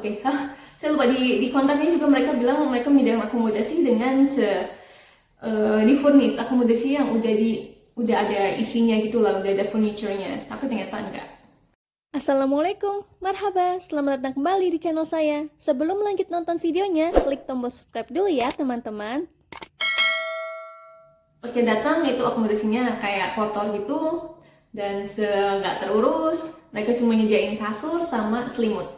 Oke. Saya lupa di kontaknya juga mereka bilang mereka menyediakan akomodasi dengan di furnish, akomodasi yang udah ada isinya gitu lah, udah ada furniture-nya. Tapi ternyata enggak. Assalamualaikum, marhaba, selamat datang kembali di channel saya. Sebelum lanjut nonton videonya, klik tombol subscribe dulu ya teman-teman. Oke, datang itu akomodasinya kayak kotor gitu dan nggak terurus. Mereka cuma nyediain kasur sama selimut.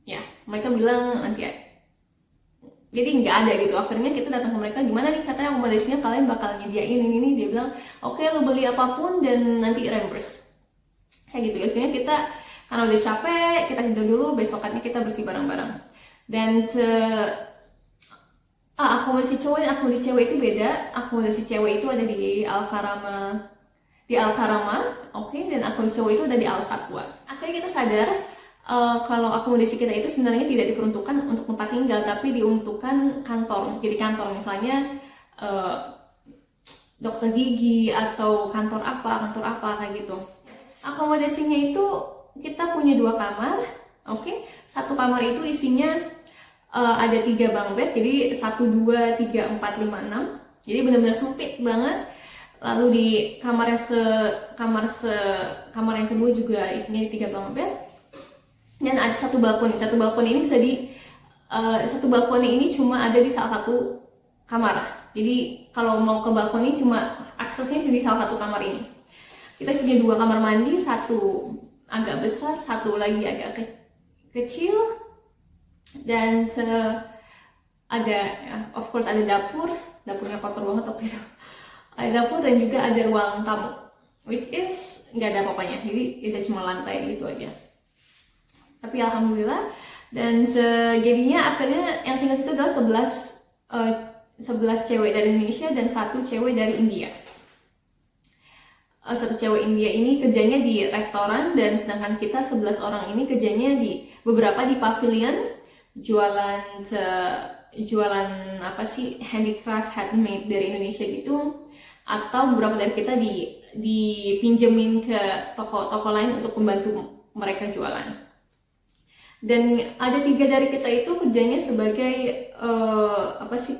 Ya, mereka bilang nanti ya. Jadi nggak ada gitu. Akhirnya kita datang ke mereka, gimana nih katanya akomodasinya kalian bakal nyediain ini. Dia bilang, oke, lu beli apapun dan nanti reimburse. Kayak gitu. Akhirnya kita karena udah capek, kita tidur dulu, besokannya kita bersih barang-barang. Dan akomodasi cowok dan akomodasi cewek itu beda. Akomodasi cewek itu ada di Al Karama, oke, dan akomodasi cowok itu ada di Al Satwa. Akhirnya kita sadar kalau akomodasi kita itu sebenarnya tidak diperuntukkan untuk tempat tinggal, tapi diuntukkan kantor. Jadi kantor misalnya dokter gigi atau kantor apa kayak gitu. Akomodasinya itu kita punya 2 kamar, oke. Satu kamar itu isinya ada 3 bunk bed, jadi 1, 2, 3, 4, 5, 6. Jadi benar-benar sempit banget. Lalu di kamar yang kedua juga isinya 3 bunk bed. Dan ada satu balkoni. Satu balkoni ini cuma ada di salah satu kamar. Jadi kalau mau ke balkoni cuma aksesnya di salah satu kamar ini. Kita punya 2 kamar mandi, satu agak besar, satu lagi agak kecil. Dan ada, of course ada dapurnya kotor banget waktu itu. Ada dapur dan juga ada ruang tamu, which is nggak ada apa-apanya, jadi kita cuma lantai gitu aja. Tapi alhamdulillah, dan jadinya akhirnya yang tinggal situ adalah 11 cewek dari Indonesia dan 1 cewek dari India. 1 cewek India ini kerjanya di restoran, dan sedangkan kita 11 orang ini kerjanya di beberapa di pavilion jualan apa sih, handicraft, handmade dari Indonesia gitu, atau beberapa dari kita dipinjemin ke toko-toko lain untuk membantu mereka jualan. Dan ada 3 dari kita itu kerjanya sebagai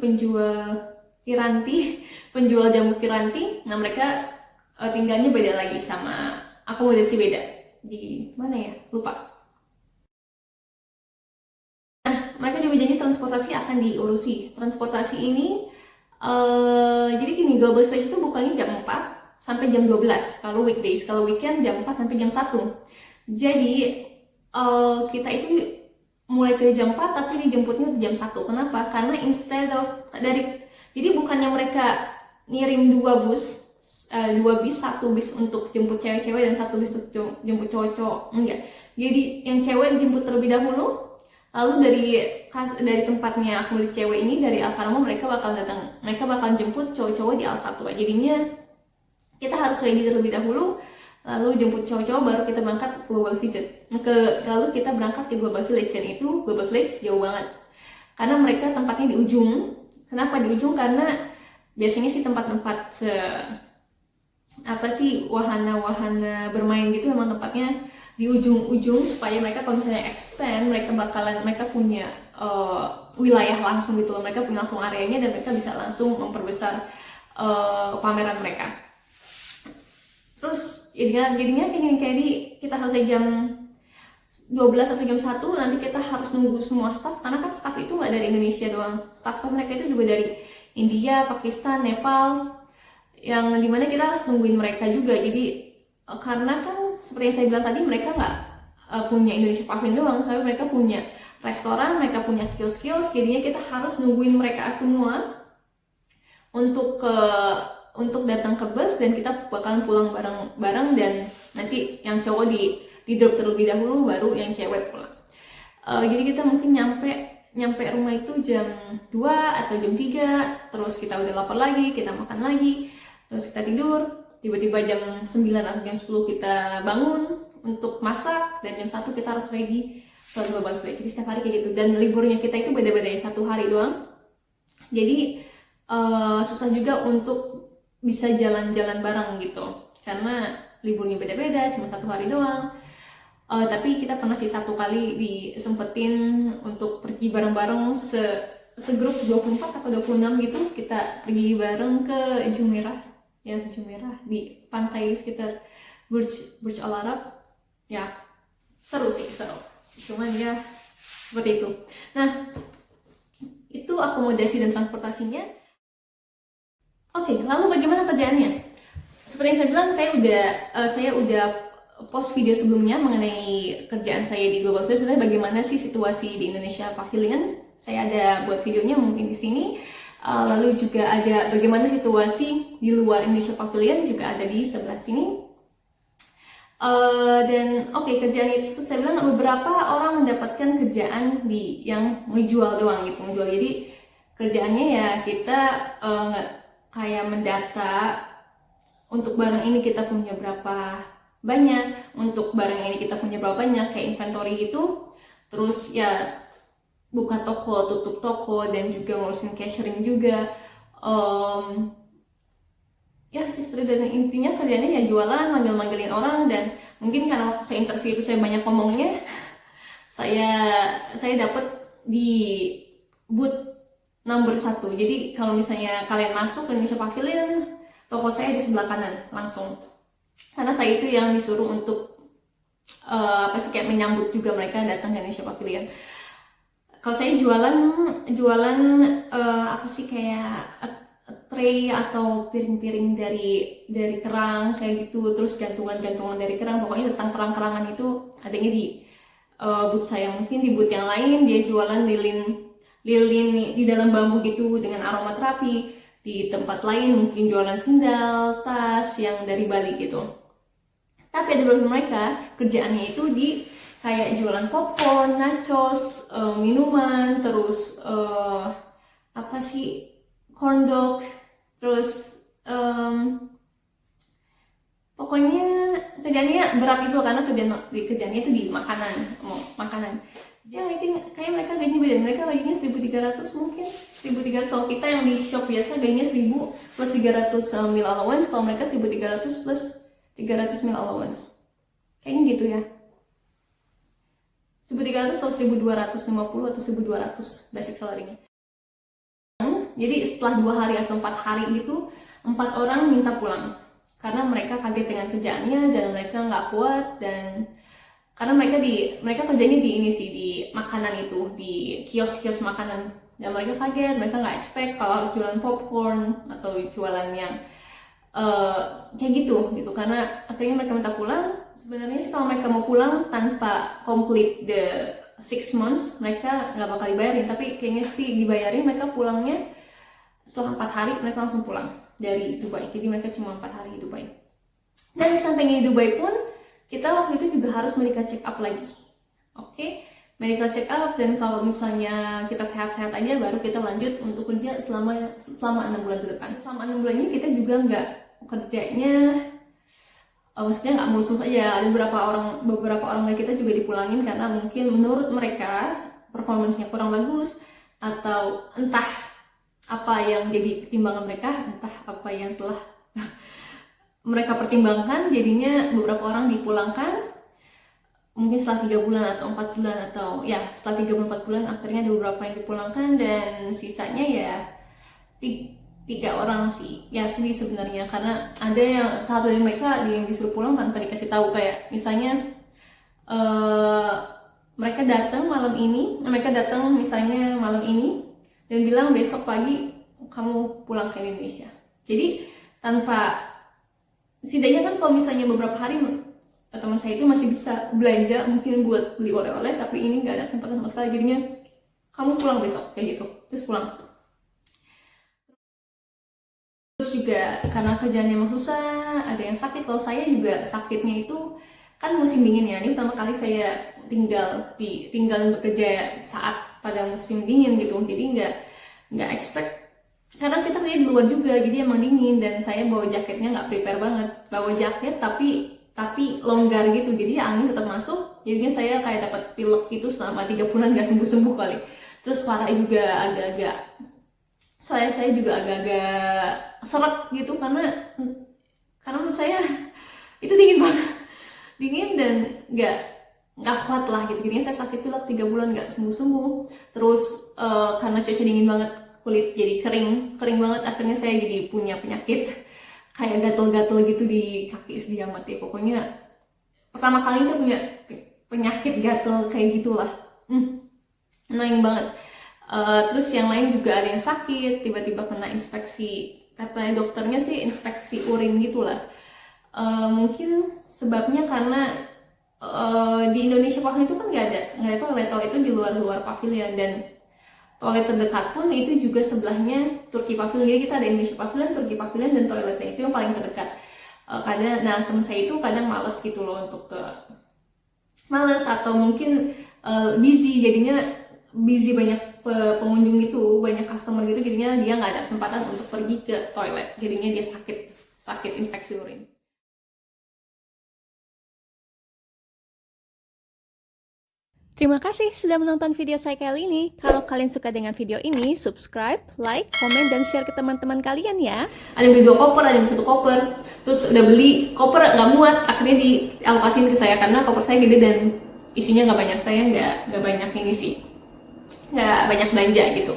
penjual piranti, penjual jamu piranti. Nah mereka tinggalnya beda lagi, sama akomodasi beda. Di mana ya? Lupa. Mereka juga janji transportasi akan diurusi. Transportasi ini jadi gini, Global Village itu bukanya jam 4 sampai jam 12 kalau weekdays. Kalau weekend jam 4 sampai jam 1. Jadi kita itu mulai dari jam 4 tapi dijemputnya jam 1. Kenapa? Karena jadi bukannya mereka ngirim 2 bis, 1 bis untuk jemput cewek-cewek dan 1 bis untuk jemput cowok-cowok. Enggak. Jadi yang cewek dijemput terlebih dahulu. Lalu dari tempatnya akomodasi cewek ini, dari Al Karama, mereka bakal jemput cowok-cowok di Al Satwa. Jadinya kita harus ready terlebih dahulu, lalu jemput cowok-cowok, baru kita berangkat ke Global Village. Lalu kita berangkat ke Global Village, dan itu Global Village jauh banget. Karena mereka tempatnya di ujung. Kenapa di ujung? Karena biasanya sih tempat-tempat wahana bermain gitu memang tempatnya di ujung-ujung, supaya mereka kalau misalnya expand, mereka punya wilayah langsung gitu loh, mereka punya langsung areanya, dan mereka bisa langsung memperbesar pameran mereka. Terus jadinya kayak kita selesai jam 12 atau jam 1, nanti kita harus nunggu semua staff, karena kan staff itu nggak dari Indonesia doang, staff mereka itu juga dari India, Pakistan, Nepal, yang dimana kita harus nungguin mereka juga. Jadi karena kan seperti yang saya bilang tadi, mereka nggak punya Indonesia Pavilion doang, tapi mereka punya restoran, mereka punya kios-kios. Jadinya kita harus nungguin mereka semua untuk datang ke bus, dan kita bakalan pulang bareng-bareng, dan nanti yang cowok di drop terlebih dahulu, baru yang cewek pulang. Jadi kita mungkin nyampe rumah itu jam 2 atau jam 3, terus kita udah lapar lagi, kita makan lagi, terus kita tidur. Tiba-tiba jam 9 atau jam 10 kita bangun untuk masak, dan jam 1 kita harus ready ke Global Village. Jadi setiap hari kayak gitu, dan liburnya kita itu beda-beda, 1 hari doang. Jadi susah juga untuk bisa jalan-jalan bareng gitu, karena liburnya beda-beda, cuma 1 hari doang. Tapi kita pernah sih satu kali disempetin untuk pergi bareng-bareng segrup 24 atau 26 gitu. Kita pergi bareng ke Jumeirah, ya Jumeirah di pantai sekitar Burj Al Arab. Ya, seru sih, seru. Cuman ya seperti itu. Nah, itu akomodasi dan transportasinya. Oke, lalu bagaimana kerjaannya? Seperti yang saya bilang, saya udah post video sebelumnya mengenai kerjaan saya di Global Village. Sebenarnya bagaimana sih situasi di Indonesia Pavilion? Saya ada buat videonya mungkin di sini. Lalu juga ada bagaimana situasi di luar Indonesia Pavilion, juga ada di sebelah sini. Dan kerjaan itu seperti saya bilang, beberapa orang mendapatkan kerjaan yang menjual doang gitu, menjual. Jadi kerjaannya ya kita kayak mendata untuk barang ini kita punya berapa banyak, untuk barang ini kita punya berapa banyak, kayak inventory gitu. Terus ya buka toko, tutup toko, dan juga ngurusin cashiering juga. Ya sih seperti dan intinya kerjanya ya jualan, manggil-manggilin orang. Dan mungkin karena waktu saya interview itu saya banyak ngomongnya, saya dapat di booth number 1. Jadi kalau misalnya kalian masuk ke Indonesia Pavilion, toko saya di sebelah kanan langsung, karena saya itu yang disuruh untuk kayak menyambut juga mereka datang ke Indonesia Pavilion. Kalau saya jualan kayak tray atau piring-piring dari kerang kayak gitu, terus gantungan-gantungan dari kerang. Pokoknya tentang kerang-kerangan itu adanya di booth saya. Mungkin di booth yang lain dia jualan lilin di dalam bambu gitu dengan aromaterapi. Di tempat lain mungkin jualan sendal, tas yang dari Bali gitu. Tapi ada beberapa mereka kerjaannya itu di kayak jualan popcorn, nachos, minuman, terus corn dog, terus pokoknya kerjaannya berat itu, karena kerjaannya itu di makanan. Jadi I think kayak mereka gajinya beda. Mereka gajinya 1.300 mungkin. 1.300. Kalau kita yang di shop biasa gajinya 1.000 plus 300 meal allowance. Kalau mereka 1.300 plus 300 meal allowance. Kayaknya gitu ya. 1.300 atau 1.250 atau 1.200 basic salary-nya. Jadi setelah 2 hari atau 4 hari gitu, 4 orang minta pulang. Karena mereka kaget dengan kerjaannya dan mereka nggak kuat, dan karena mereka kerjanya di makanan itu, di kios-kios makanan, dan mereka kaget, mereka nggak expect kalau harus jualan popcorn atau jualan yang kayak gitu, karena akhirnya mereka minta pulang. Sebenarnya sih kalau mereka mau pulang tanpa complete the 6 months, mereka nggak bakal dibayarin, tapi kayaknya sih dibayarin. Mereka pulangnya setelah 4 hari, mereka langsung pulang dari Dubai. Jadi mereka cuma 4 hari di Dubai. Dan sampainya di Dubai pun, kita waktu itu juga harus medical check up lagi. Medical check up, dan kalau misalnya kita sehat-sehat aja, baru kita lanjut untuk kerja selama 6 bulan ke depan. Selama 6 bulan ini kita juga nggak kerjanya, maksudnya nggak mulus-mulus aja. Ada beberapa orang kita juga dipulangin karena mungkin menurut mereka performance-nya kurang bagus, atau entah apa yang jadi pertimbangan mereka, entah apa yang telah mereka pertimbangkan, jadinya beberapa orang dipulangkan mungkin setelah 3 bulan atau 4 bulan, atau ya setelah 3 bulan 4 bulan akhirnya ada beberapa yang dipulangkan, dan sisanya ya 3 orang sih. Ya sedih sebenarnya, karena ada yang satu dari mereka yang disuruh pulang tanpa dikasih tahu. Kayak misalnya mereka datang misalnya malam ini dan bilang besok pagi kamu pulang ke Indonesia. Jadi tanpa, setidaknya kan kalau misalnya beberapa hari teman saya itu masih bisa belanja mungkin buat beli oleh-oleh, tapi ini nggak ada kesempatan sama sekali. Jadinya kamu pulang besok kayak gitu, terus pulang. Terus juga karena kerjaannya emang susah, ada yang sakit. Kalau saya juga sakitnya itu kan musim dingin ya. Ini pertama kali saya tinggal bekerja saat pada musim dingin gitu. Jadi nggak expect, karena kita kerja di luar juga, jadi emang dingin. Dan saya bawa jaketnya nggak prepare banget, bawa jaket tapi longgar gitu, jadi angin tetap masuk. Jadinya saya kayak dapat pilek gitu selama 3 bulan, nggak sembuh-sembuh kali. Terus suara juga saya juga agak-agak serak gitu, karena menurut saya itu dingin banget, dingin, dan nggak kuat lah gitu. Jadinya saya sakit pilek 3 bulan nggak sembuh-sembuh. Terus karena cuaca dingin banget, kulit jadi kering banget. Akhirnya saya jadi punya penyakit kayak gatel-gatel gitu di kaki sedih amat ya. Pokoknya pertama kali saya punya penyakit gatel kayak gitulah. Annoying banget. Terus yang lain juga ada yang sakit, tiba-tiba kena inspeksi, katanya dokternya sih inspeksi urin gitulah. Mungkin sebabnya karena di Indonesia pavilion itu kan nggak ada toilet itu di luar pavilion, dan toilet terdekat pun itu juga sebelahnya Turki pavilion. Jadi kita ada Indonesia pavilion, Turki pavilion, dan toiletnya itu yang paling terdekat. Nah teman saya itu kadang males gitu loh untuk males atau mungkin busy, jadinya busy banyak pengunjung gitu, banyak customer gitu, jadinya dia nggak ada kesempatan untuk pergi ke toilet, jadinya dia sakit infeksi urin. Terima kasih sudah menonton video saya kali ini. Kalau kalian suka dengan video ini, subscribe, like, komen, dan share ke teman-teman kalian ya. Ada yang beli 2 koper, ada yang 1 koper, terus udah beli koper nggak muat, akhirnya dialokasiin ke saya karena koper saya gede dan isinya nggak banyak. Saya nggak banyak ini sih, nggak banyak belanja gitu.